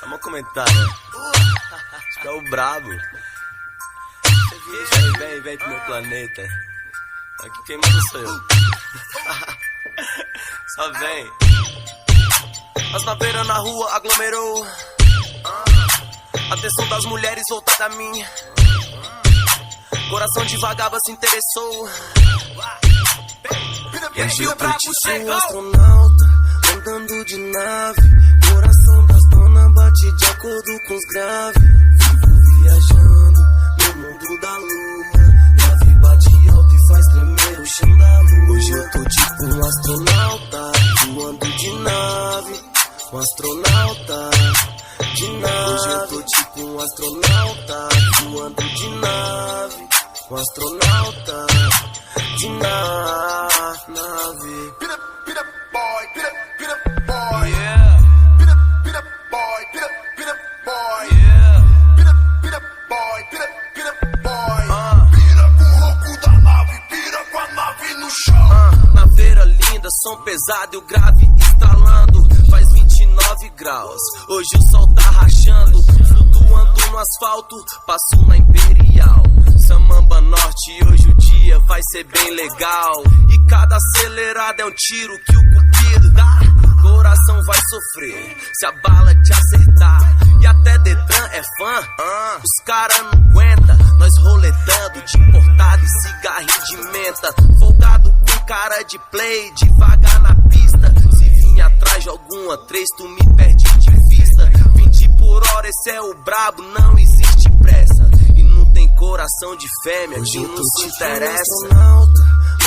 Dá um comentário. Acho que é o brabo. Vem pro meu planeta. Aqui quem manda sou eu. Só vem. As naveiras na rua aglomerou. Atenção das mulheres voltada a mim. Coração de vagaba se interessou. Hoje eu pra ti sou um astronauta, andando de nave. Coração das donas bate de acordo com os graves. Vivo viajando no mundo da lua. Grave bate alto e faz tremer o chão da rua. Hoje eu tô tipo um astronauta, voando de nave. Um astronauta de nave. Hoje eu tô tipo um astronauta, voando de nave. Um astronauta de nave. Pit up boy, pit up boy, Yeah. pit up boy, pit up boy, Yeah. pit up boy, pit up boy. Pira com o ronco da nave, pira com a nave no chão. Naveira linda, som pesado e o grave estralando. Faz 29 graus, hoje o sol tá rachando. Flutuando no asfalto, passo na Imperial Samamba Norte, hoje o dia vai ser bem legal. E cada acelerada é um tiro que o cupido dá. Coração vai sofrer se a bala te acertar. E até Detran é fã, os cara não aguenta. Nós roletando de importado e cigarrinho de menta. Folgado com cara de play, devagar na pista. Se vir atrás de alguma três, tu me perde de vista. 20 por hora, esse é o brabo, não existe pressa. E não tem coração de fêmea, Hoje que eu não tô se tipo interessa. um astronauta,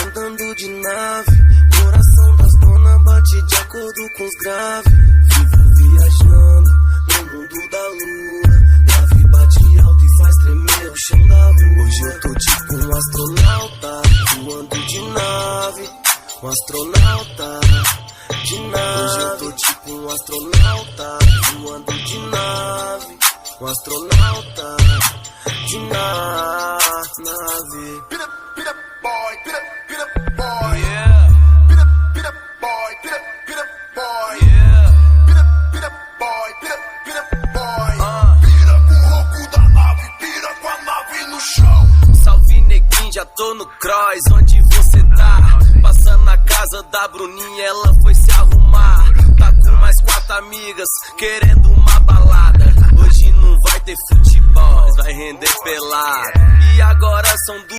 andando de nave. Coração das donas bate de acordo com os graves. Vivo viajando no mundo da lua. Grave bate alto e faz tremer o chão da rua. Hoje eu tô tipo um astronauta, voando de nave. Um astronauta de nave. Hoje eu tô tipo um astronauta, voando de nave. Um astronauta de nave. Pit up boy, pit up boy, Yeah. pit up boy, pit up boy, Yeah. pit up boy, pit up boy. Pira com o ronco da nave, pira com a nave no chão. Salve neguinho, já tô no cross, onde você tá? Passando na casa da Bruninha, ela foi se arrumar. Tá com mais 4 amigas, querendo uma balada. Hoje não vai ter futebol, vai render pelado. E agora são